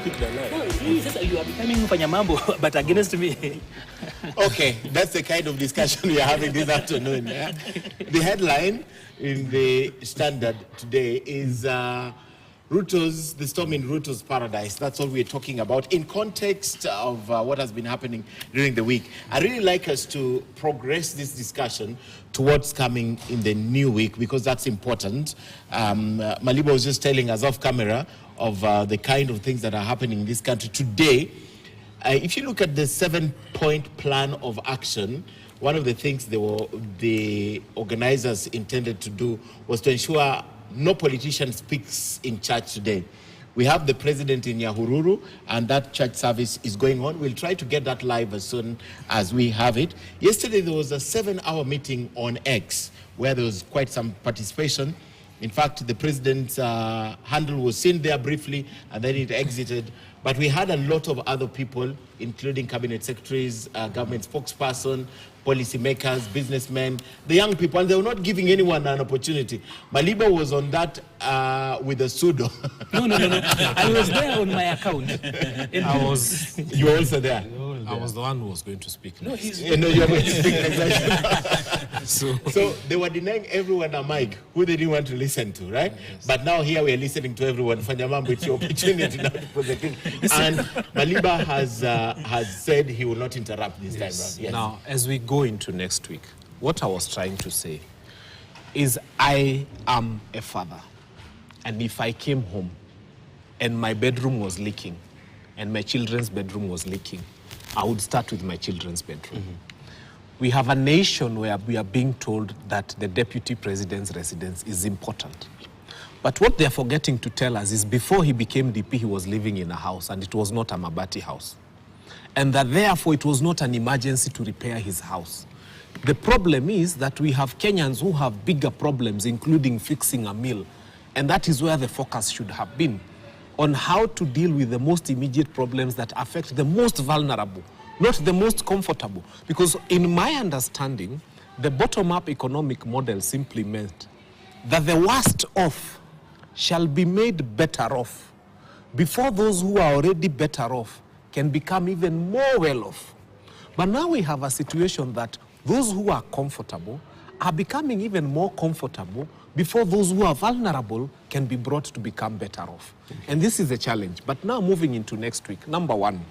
speak the lie. No, you are becoming Fanyamambo, but against me. Okay, that's the kind of discussion we are having this afternoon. Yeah? The headline in the Standard today is the storm in Ruto's paradise. That's all we're talking about in context of what has been happening during the week. I'd really like us to progress this discussion to what's coming in the new week, because that's important. Maliba was just telling us off camera of the kind of things that are happening in this country today. If you look at the 7-point plan of action, one of the things the organizers intended to do was to ensure no politician speaks in church today. We have the president in Nyahururu, and that church service is going on. We'll try to get that live as soon as we have it. Yesterday, there was a 7-hour meeting on X where there was quite some participation. In fact, the president's handle was seen there briefly, and then it exited. But we had a lot of other people, including cabinet secretaries, government spokesperson, policymakers, businessmen, the young people, and they were not giving anyone an opportunity. Maliba was on that with a pseudo. No. I was there on my account. You were also there? I was the one who was going to speak next. You were going to speak next. So they were denying everyone a mic who they didn't want to listen to, right? Yes. But now here we are listening to everyone. Fanyamambo, it's your opportunity now to put the thing. And Maliba has said he will not interrupt this time around. Yes. Now, as we go into next week, what I was trying to say is I am a father. And if I came home and my bedroom was leaking and my children's bedroom was leaking, I would start with my children's bedroom. We have a nation where we are being told that the deputy president's residence is important. But what they're forgetting to tell us is before he became DP, he was living in a house, and it was not a Mabati house. And that therefore it was not an emergency to repair his house. The problem is that we have Kenyans who have bigger problems, including fixing a mill. And that is where the focus should have been, on how to deal with the most immediate problems that affect the most vulnerable, not the most comfortable. Because in my understanding, the bottom-up economic model simply meant that the worst off shall be made better off before those who are already better off can become even more well off. But now we have a situation that those who are comfortable are becoming even more comfortable before those who are vulnerable can be brought to become better off. And this is a challenge. But now moving into next week, number one,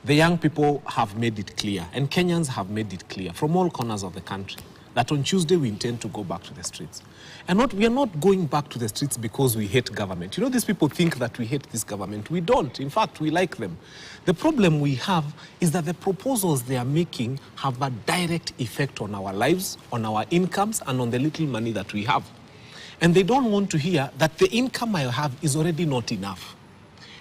the young people have made it clear, and Kenyans have made it clear from all corners of the country, that on Tuesday we intend to go back to the streets. And we are not going back to the streets because we hate government. You know, these people think that we hate this government. We don't. In fact, we like them. The problem we have is that the proposals they are making have a direct effect on our lives, on our incomes, and on the little money that we have. And they don't want to hear that the income I have is already not enough.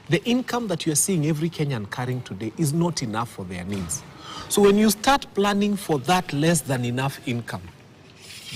The income that you are seeing every Kenyan carrying today is not enough for their needs. So when you start planning for that less than enough income,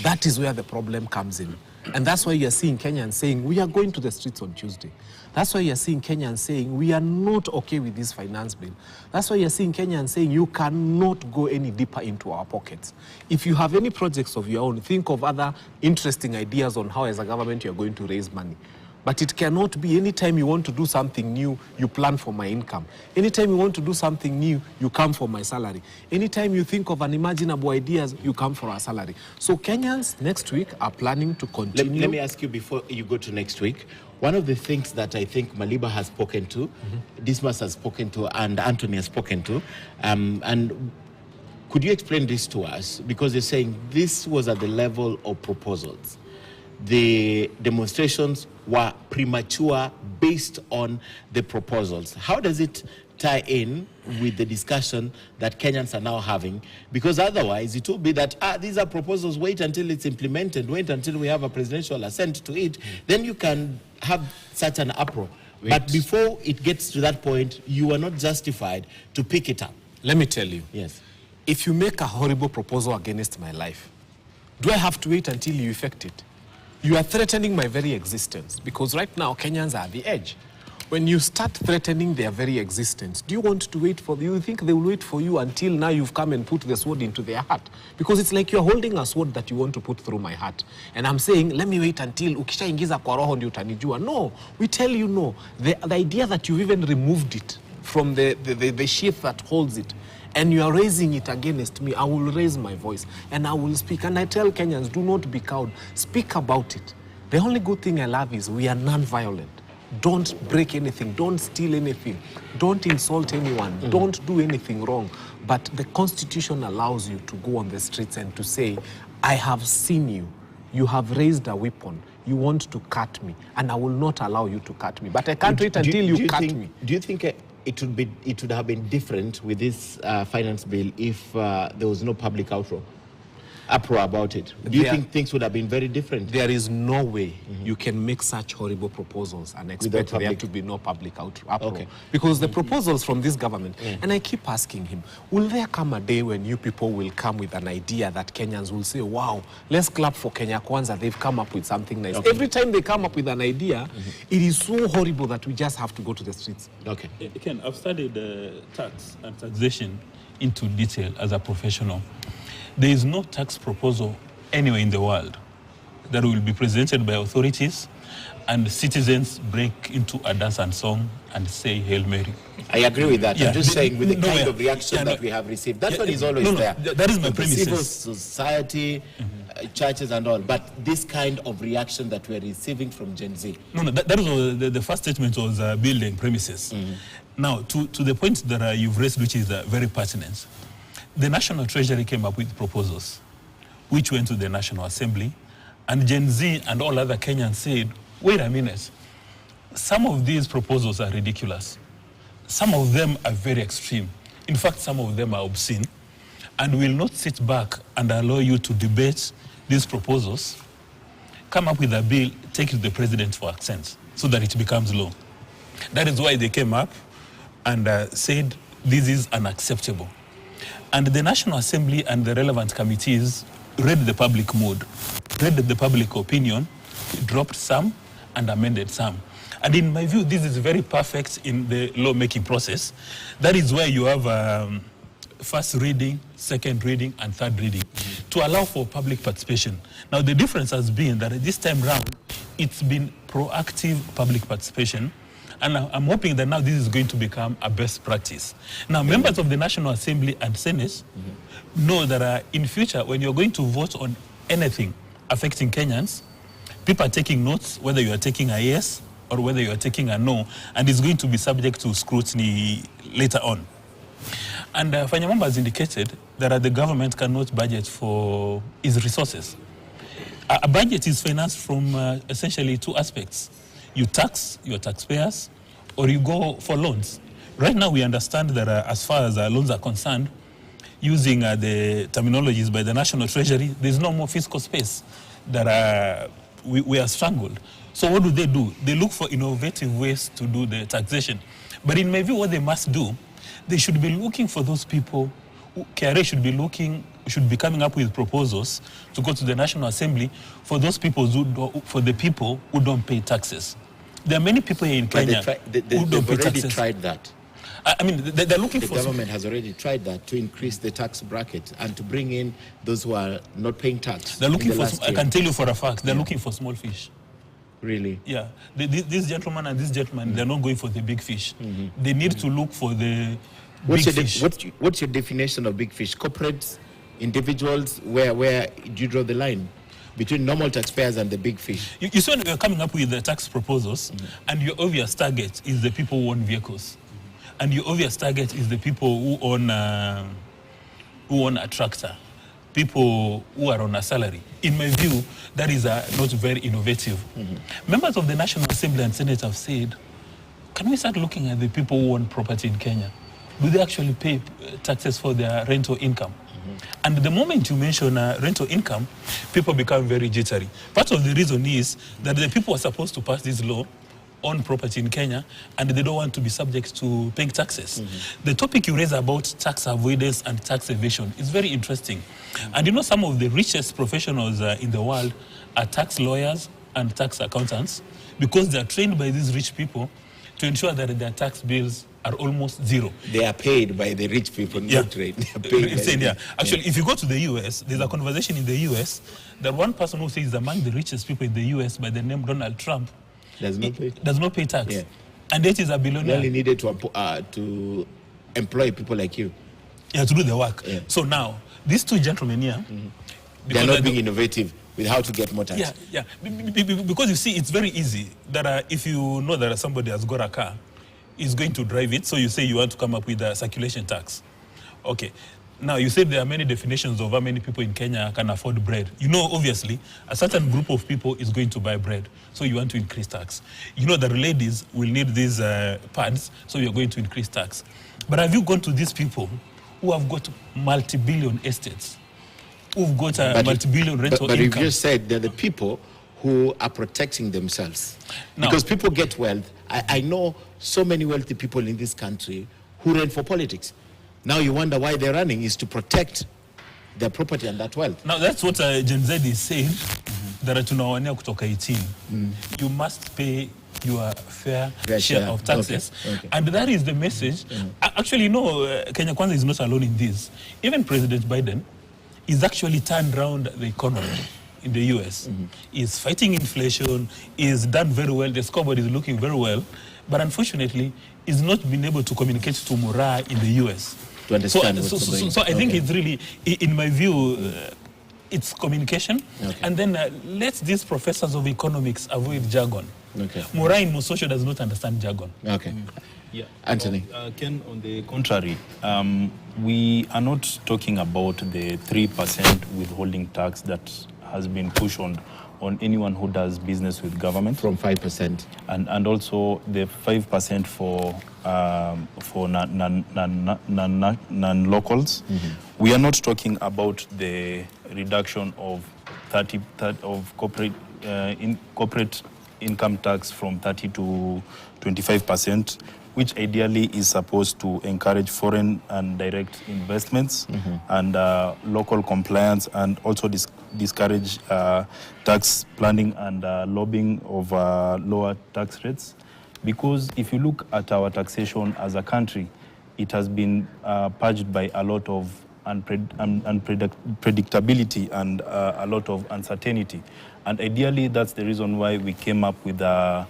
that is where the problem comes in. And that's why you're seeing Kenyans saying, we are going to the streets on Tuesday. That's why you're seeing Kenyans saying, we are not okay with this finance bill. That's why you're seeing Kenyans saying, you cannot go any deeper into our pockets. If you have any projects of your own, think of other interesting ideas on how as a government you're going to raise money. But it cannot be anytime you want to do something new, you plan for my income. Anytime you want to do something new, you come for my salary. Anytime you think of unimaginable ideas, you come for our salary. So Kenyans next week are planning to continue. Let me ask you before you go to next week. One of the things that I think Maliba has spoken to, Dismas has spoken to, and Anthony has spoken to, and could you explain this to us? Because you're saying this was at the level of proposals. The demonstrations were premature based on the proposals. How does it tie in with the discussion that Kenyans are now having? Because otherwise it will be that, these are proposals, wait until it's implemented, wait until we have a presidential assent to it, then you can have such an uproar. But before it gets to that point, you are not justified to pick it up. Let me tell you. Yes. If you make a horrible proposal against my life, do I have to wait until you effect it? You are threatening my very existence, because right now Kenyans are at the edge. When you start threatening their very existence, do you want to wait for them? You think they will wait for you until now you've come and put the sword into their heart? Because it's like you're holding a sword that you want to put through my heart. And I'm saying, let me wait until ukisha ingiza kwa roho ndio utanijua. No, we tell you no. The idea that you've even removed it from the sheath that holds it, and you are raising it against me, I will raise my voice and I will speak. And I tell Kenyans, do not be cowed. Speak about it. The only good thing I love is we are non-violent. Don't break anything. Don't steal anything. Don't insult anyone. Don't do anything wrong. But the Constitution allows you to go on the streets and to say, I have seen you. You have raised a weapon. You want to cut me, and I will not allow you to cut me. But I can't wait until you cut me. Do you think it would have been different with this finance bill if there was no public uproar about it? Do you think things would have been very different? There is no way you can make such horrible proposals and expect there to be no public uproar. Okay. Because the proposals from this government, and I keep asking him, will there come a day when you people will come with an idea that Kenyans will say, wow, let's clap for Kenya Kwanza, they've come up with something nice. Okay. Every time they come up with an idea, it is so horrible that we just have to go to the streets. Okay. Ken, I've studied tax and taxation into detail as a professional. There is no tax proposal anywhere in the world that will be presented by authorities and citizens break into a dance and song and say Hail Mary. I agree with that. I'm just saying with the kind of reaction that we have received. That one is always there. That is my premise. Civil society, churches and all. But this kind of reaction that we're receiving from Gen Z. That was the first statement was building premises. Now, to the point that you've raised, which is very pertinent. The National Treasury came up with proposals, which went to the National Assembly, and Gen Z and all other Kenyans said, wait a minute, some of these proposals are ridiculous. Some of them are very extreme. In fact, some of them are obscene, and will not sit back and allow you to debate these proposals, come up with a bill, take it to the president for assent, so that it becomes law. That is why they came up and said, this is unacceptable. And the National Assembly and the relevant committees read the public mood, read the public opinion, dropped some and amended some. And in my view, this is very perfect in the lawmaking process. That is where you have first reading, second reading, and third reading to allow for public participation. Now, the difference has been that this time round, it's been proactive public participation. And I'm hoping that now this is going to become a best practice. Now, members of the National Assembly and Senate know that in future, when you're going to vote on anything affecting Kenyans, people are taking notes, whether you are taking a yes or whether you are taking a no, and it's going to be subject to scrutiny later on. And Fanyamamba has indicated that the government cannot budget for its resources. A budget is financed from essentially two aspects. You tax your taxpayers, or you go for loans. Right now, we understand that as far as loans are concerned, using the terminologies by the National Treasury, there's no more fiscal space, that we are strangled. So what do? They look for innovative ways to do the taxation. But in my view, what they must do, they should be looking for those people. KRA should be coming up with proposals to go to the National Assembly for those people for the people who don't pay taxes. There are many people here in Kenya who don't pay taxes. They've already tried that. I mean, they're looking for... The government has already tried that to increase the tax bracket and to bring in those who are not paying tax. They're looking for... I can tell you for a fact, they're looking for small fish. Really? Yeah. This gentleman and this gentleman, they're not going for the big fish. They need to look for the big fish. What's your definition of big fish? Corporates, individuals, where do you draw the line between normal taxpayers and the big fish? You see, when we're coming up with the tax proposals, and your obvious target is the people who own vehicles, and your obvious target is the people who own a tractor, people who are on a salary. In my view, that is not very innovative. Members of the National Assembly and Senate have said, can we start looking at the people who own property in Kenya? Do they actually pay taxes for their rental income? And the moment you mention rental income, people become very jittery. Part of the reason is that the people who are supposed to pass this law own property in Kenya, and they don't want to be subject to paying taxes. The topic you raise about tax avoidance and tax evasion is very interesting. And you know, some of the richest professionals in the world are tax lawyers and tax accountants, because they are trained by these rich people to ensure that their tax bills are almost zero. They are paid by the rich people, not trade. They are paid by Actually, if you go to the US, there's a conversation in the US that one person who says among the richest people in the US by the name Donald Trump does not pay tax. Yeah. And it is a billionaire. He only needed to employ people like you. Yeah, to do the work. Yeah. So now, these two gentlemen here, they are not being innovative with how to get more tax. Yeah. Because you see, it's very easy that if you know that somebody has got a car, is going to drive it, so you say you want to come up with a circulation tax. Okay. Now, you said there are many definitions of how many people in Kenya can afford bread. You know, obviously, a certain group of people is going to buy bread, so you want to increase tax. You know that ladies will need these pads, so you're going to increase tax. But have you gone to these people who have got multi-billion estates, who've got a multi-billion rental income? But you just said they're the people who are protecting themselves. Now, because people get wealth. I know so many wealthy people in this country who ran for politics. Now you wonder why they're running is to protect their property and that wealth. Now that's what Gen Z is saying, that tunawania kutoka 18. You must pay your fair share of taxes. Okay. And that is the message. Actually, you know, Kenya Kwanza is not alone in this. Even President Biden is actually turned around the economy in the US. He's fighting inflation, he's done very well, the scoreboard is looking very well, but unfortunately, he's not been able to communicate to Mura in the US. To understand so I think it's really, in my view, it's communication, and then let these professors of economics avoid jargon. Mura in Musosho does not understand jargon. Yeah, Anthony. Ken, on the contrary, we are not talking about the 3% withholding tax that has been pushed on anyone who does business with government. From 5%. And also the 5% for non-locals. We are not talking about the reduction of corporate income tax from 30 to 25%, which ideally is supposed to encourage foreign and direct investments and local compliance, and also discourage tax planning and lobbying of lower tax rates. Because if you look at our taxation as a country, it has been purged by a lot of unpredictability and a lot of uncertainty. And ideally, that's the reason why we came up with a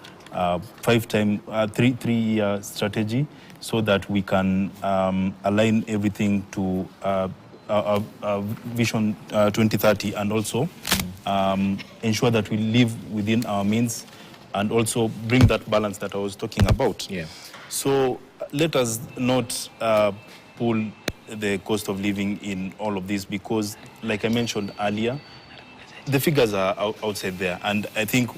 three-year strategy, so that we can align everything to Vision 2030, and also ensure that we live within our means, and also bring that balance that I was talking about. So let us not pull the cost of living in all of this, because, like I mentioned earlier, the figures are outside there, and I think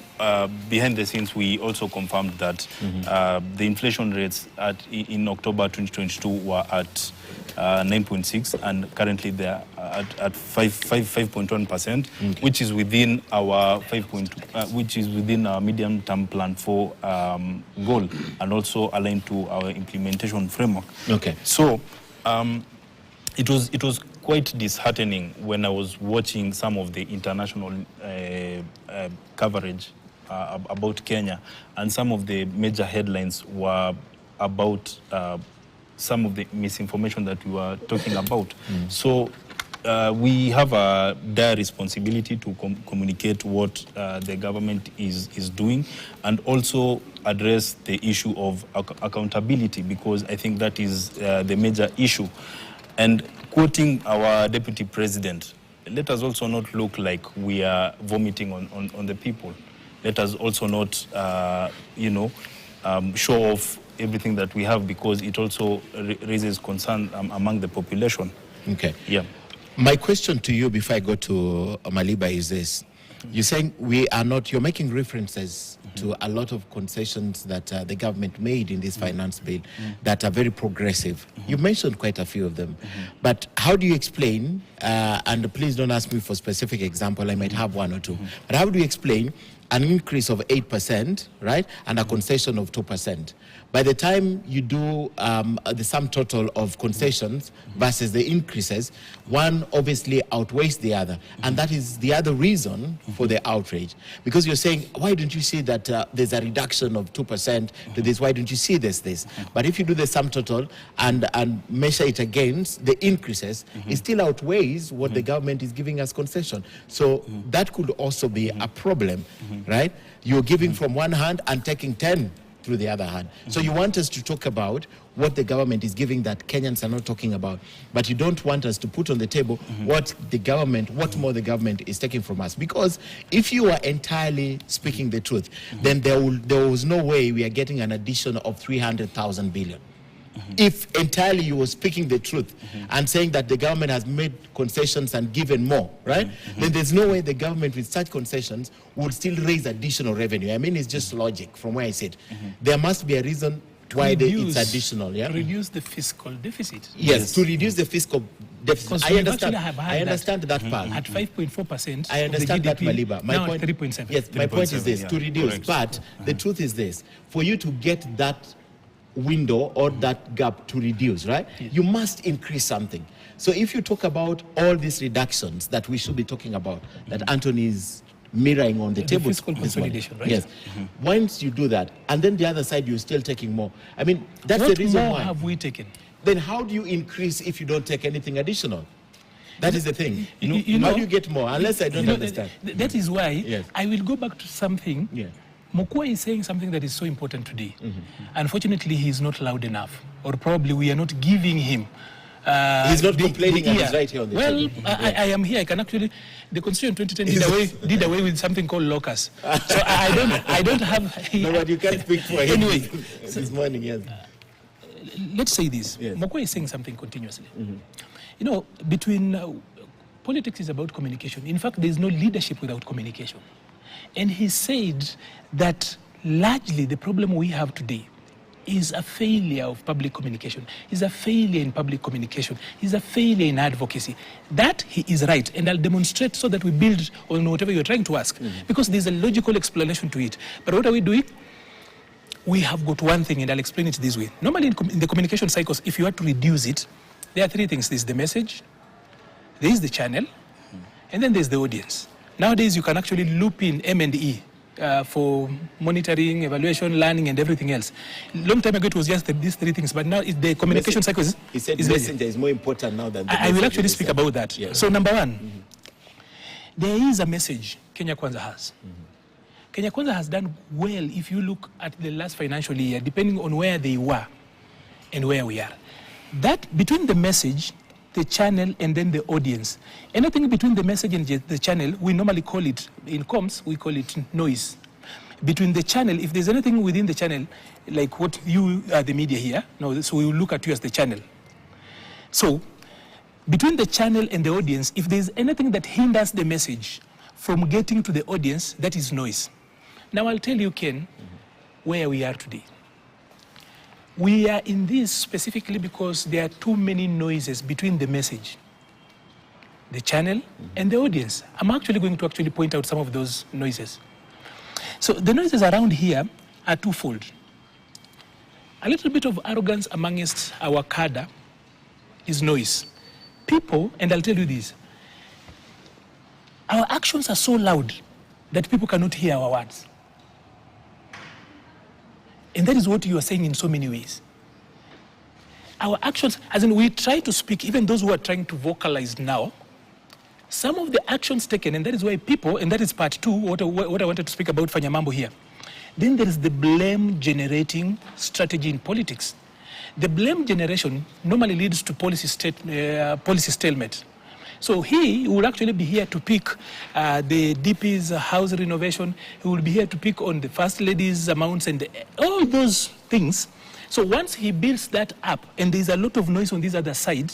behind the scenes we also confirmed that the inflation rates in October 2022 were at 9.6, and currently they are at 5.1%, which is within our which is within our medium-term plan for goal, and also aligned to our implementation framework. So it was quite disheartening when I was watching some of the international coverage about Kenya, and some of the major headlines were about some of the misinformation that we were talking about. So we have a dire responsibility to communicate what the government is doing, and also address the issue of accountability, because I think that is the major issue. And quoting our deputy president, let us also not look like we are vomiting on the people. Let us also not, show off everything that we have, because it also raises concern among the population. My question to you before I go to Maliba is this. You're saying you're making references to a lot of concessions that the government made in this finance bill that are very progressive. You mentioned quite a few of them. But how do you explain, and please don't ask me for specific example, I might have one or two, but how do you explain an increase of 8%, right, and a concession of 2%? By the time you do the sum total of concessions versus the increases, one obviously outweighs the other. And that is the other reason for the outrage. Because you're saying, why don't you see that there's a reduction of 2% to this? Why don't you see this? But if you do the sum total and measure it against the increases, it still outweighs what the government is giving as concession. So that could also be a problem, right? You're giving from one hand and taking 10 through the other hand. So you want us to talk about what the government is giving that Kenyans are not talking about, but you don't want us to put on the table what more the government is taking from us. Because if you are entirely speaking the truth, then there was no way we are getting an addition of 300,000 billion. If entirely you were speaking the truth and saying that the government has made concessions and given more, right? Then there's no way the government with such concessions would still raise additional revenue. I mean, it's just logic from where I sit. There must be a reason why it's additional, yeah? Reduce the fiscal deficit. Yes, to reduce the fiscal deficit. I understand that part. At 5.4%. I understand that, Maliba. My now point, at 3.7. Yes, my point is this, yeah. to reduce. Correct. But the truth is this, for you to get that window or that gap to reduce, right? Yes. You must increase something. So if you talk about all these reductions that we should be talking about, that Anthony is mirroring on the table. Fiscal consolidation, right? Yes. Once you do that, and then the other side, you're still taking more. I mean, that's What the reason more why. have we taken? Then how do you increase if you don't take anything additional? That is the thing. You How know, do you get more? Unless I don't understand. That is why Yes. I will go back to something. Yeah. Mokua is saying something that is so important today. Unfortunately, he is not loud enough, or probably we are not giving him. He's not complaining and he's ear. right here on the Well, table. I am here. I can actually. The Constitution 2010 did away with something called locus. So I don't have. No, but you can't speak for him. Anyway, This morning, yes. let's say this. Yes. Mokua is saying something continuously. You know, between politics is about communication. In fact, there is no leadership without communication. And he said that largely the problem we have today is a failure of public communication, is a failure in public communication, is a failure in advocacy. That he is right, and I'll demonstrate so that we build on whatever you're trying to ask, because there's a logical explanation to it. But what are we doing? We have got one thing, and I'll explain it this way. Normally in the communication cycles, if you are to reduce it, there are three things. There's the message, there is the channel, and then there's the audience. Nowadays, you can actually loop in M&E for monitoring, evaluation, learning, and everything else. Long time ago, it was just these three things, but now the communication cycle is... He said is messenger is more important now than the I will message actually speak itself. about that. Yeah. So number one, there is a message Kenya Kwanza has. Kenya Kwanza has done well if you look at the last financial year, depending on where they were and where we are. That between the message, the channel, and then the audience. Anything between the message and the channel, we normally call it, in comms, we call it noise. Between the channel, if there's anything within the channel, like what you are the media here, no, so we will look at you as the channel. So, between the channel and the audience, if there's anything that hinders the message from getting to the audience, that is noise. Now I'll tell you, Ken, where we are today. We are in this specifically because there are too many noises between the message, the channel, and the audience. I'm actually going to point out some of those noises. So the noises around here are twofold. A little bit of arrogance amongst our cadre is noise. People, and I'll tell you this, our actions are so loud that people cannot hear our words. And that is what you are saying in so many ways. Our actions, as in we try to speak, even those who are trying to vocalize now, some of the actions taken, and that is why people, and that is part two, what I wanted to speak about Fanyamambo here. Then there is the blame generating strategy in politics. The blame generation normally leads to policy stalemate. So he would actually be here to pick the DP's house renovation. He will be here to pick on the First Lady's amounts and all those things. So once he builds that up, and there's a lot of noise on this other side,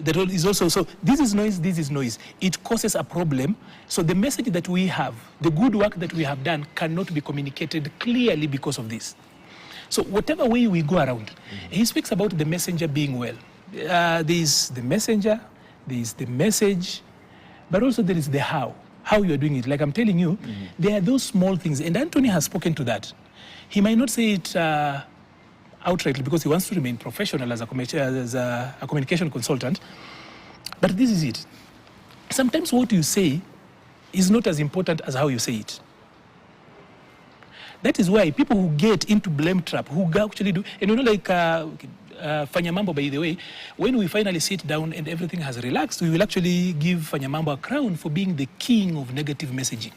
that is also, so this is noise, it causes a problem. So the message that we have, the good work that we have done cannot be communicated clearly because of this. So whatever way we go around, he speaks about the messenger being well. There's the messenger, there's the message, but also there is the how you're doing it. Like I'm telling you, there are those small things, and Anthony has spoken to that. He might not say it outrightly because he wants to remain professional as a communication consultant. But this is it. Sometimes what you say is not as important as how you say it. That is why people who get into blame trap, who actually do, and you know, like Fanyamambo, by the way, when we finally sit down and everything has relaxed, we will actually give Fanyamambo a crown for being the king of negative messaging.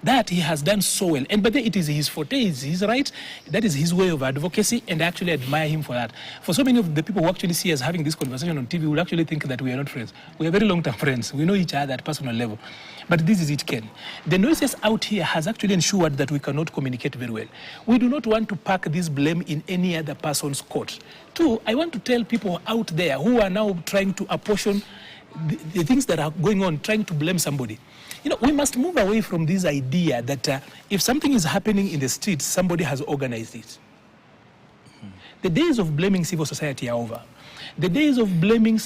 That he has done so well. And but it is his forte, is his right. That is his way of advocacy, and I actually admire him for that. For so many of the people who actually see us having this conversation on TV will actually think that we are not friends. We are very long-term friends. We know each other at personal level. But this is it, Ken. The noises out here has actually ensured that we cannot communicate very well. We do not want to pack this blame in any other person's court. Two, I want to tell people out there who are now trying to apportion the things that are going on, trying to blame somebody. You know, we must move away from this idea that if something is happening in the streets, somebody has organized it. The days of blaming civil society are over. The days of blaming,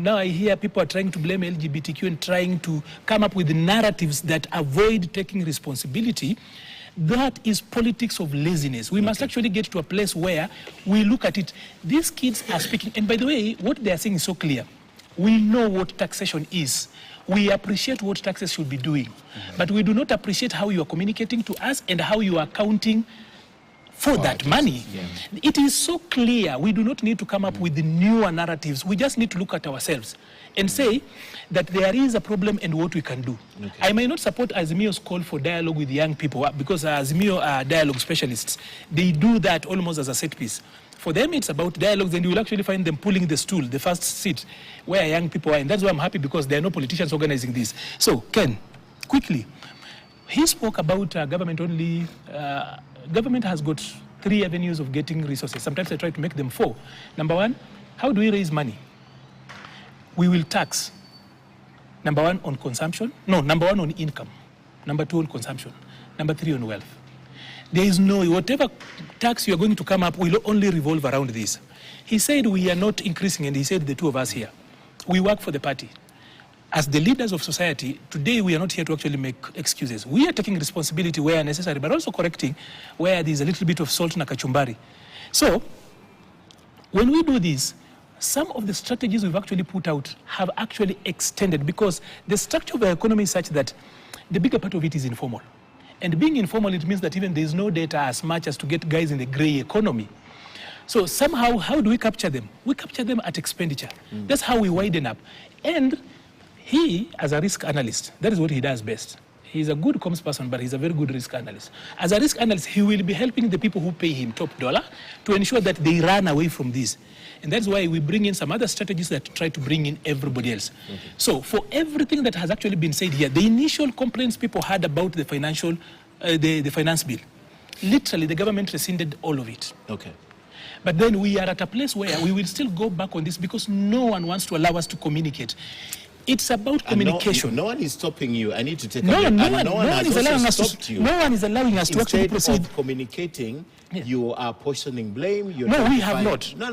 now I hear people are trying to blame LGBTQ and trying to come up with narratives that avoid taking responsibility. That is politics of laziness. We must actually get to a place where we look at it. These kids are speaking, and by the way, what they are saying is so clear. We know what taxation is. We appreciate what taxes should be doing, but we do not appreciate how you are communicating to us and how you are accounting for that money. Yeah. It is so clear. We do not need to come up with the newer narratives. We just need to look at ourselves and say that there is a problem and what we can do. Okay. I may not support Azimio's call for dialogue with young people because Azimio are dialogue specialists. They do that almost as a set piece. For them, it's about dialogues, and you will actually find them pulling the stool, the first seat, where young people are. And that's why I'm happy, because there are no politicians organizing this. So, Ken, quickly, he spoke about government only. Government has got 3 avenues of getting resources. Sometimes I try to make them 4. Number 1, how do we raise money? We will tax. Number 1, on consumption. No, number 1, on income. Number 2, on consumption. Number 3, on wealth. There is no, whatever tax you are going to come up will only revolve around this. He said we are not increasing, and he said the two of us here, we work for the party. As the leaders of society, today we are not here to actually make excuses. We are taking responsibility where necessary, but also correcting where there is a little bit of salt na kachumbari. So, when we do this, some of the strategies we've actually put out have actually extended, because the structure of the economy is such that the bigger part of it is informal. And being informal, it means that even there is no data as much as to get guys in the gray economy. So somehow, how do we capture them? We capture them at expenditure. That's how we widen up. And he, as a risk analyst, that is what he does best. He's a good comms person, but he's a very good risk analyst. As a risk analyst, he will be helping the people who pay him top dollar to ensure that they run away from this. And that's why we bring in some other strategies that try to bring in everybody else. Okay. So for everything that has actually been said here, the initial complaints people had about the financial, the finance bill, literally the government rescinded all of it. Okay. But then we are at a place where we will still go back on this because no one wants to allow us to communicate. It's about communication. No one is stopping you. I need to take no one is allowing us to you. No one is allowing us to actually proceed. Instead of communicating, you are portioning blame. No, we have not. No.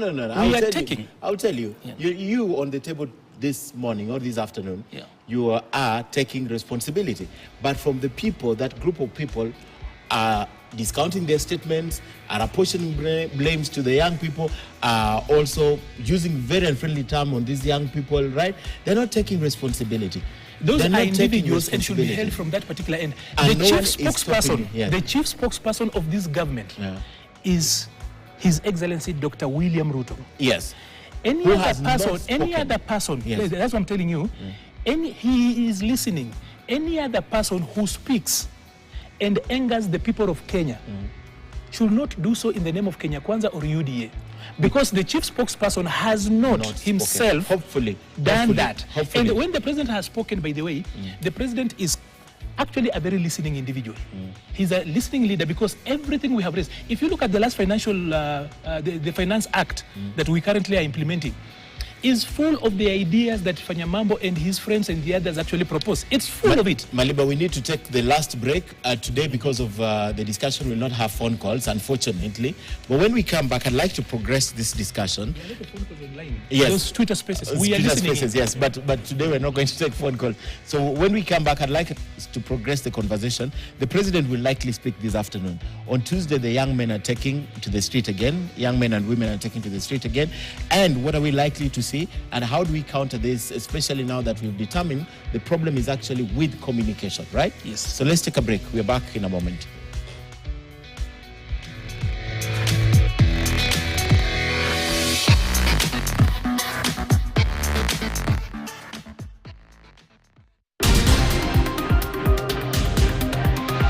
We are taking. I'll tell you. Yeah. You on the table this morning or this afternoon, you are taking responsibility. But from the people, that group of people are discounting their statements, are apportioning blames to the young people, are also using very unfriendly terms on these young people, right? They're not taking responsibility. Those are individuals and should be held from that particular end. The chief spokesperson of this government is His Excellency Dr. William Ruto. Yes. Any other person, yes. That's what I'm telling you, he is listening. Any other person who speaks and angers the people of Kenya should not do so in the name of Kenya Kwanza or UDA. Because the chief spokesperson has not himself done that. And when the president has spoken, by the way, the president is actually a very listening individual. He's a listening leader because everything we have raised, if you look at the last financial, the Finance Act that we currently are implementing, is full of the ideas that Fanyamambo and his friends and the others actually propose. It's full of it. Maliba, we need to take the last break today because of the discussion. We'll not have phone calls, unfortunately. But when we come back, I'd like to progress this discussion. Yes. Those Twitter spaces. We are listening. Spaces, yes, but today we're not going to take phone calls. So when we come back, I'd like us to progress the conversation. The president will likely speak this afternoon. On Tuesday, the young men are taking to the street again. Young men and women are taking to the street again. And what are we likely to see? And how do we counter this, especially now that we've determined the problem is actually with communication, right? Yes. So let's take a break. We're back in a moment.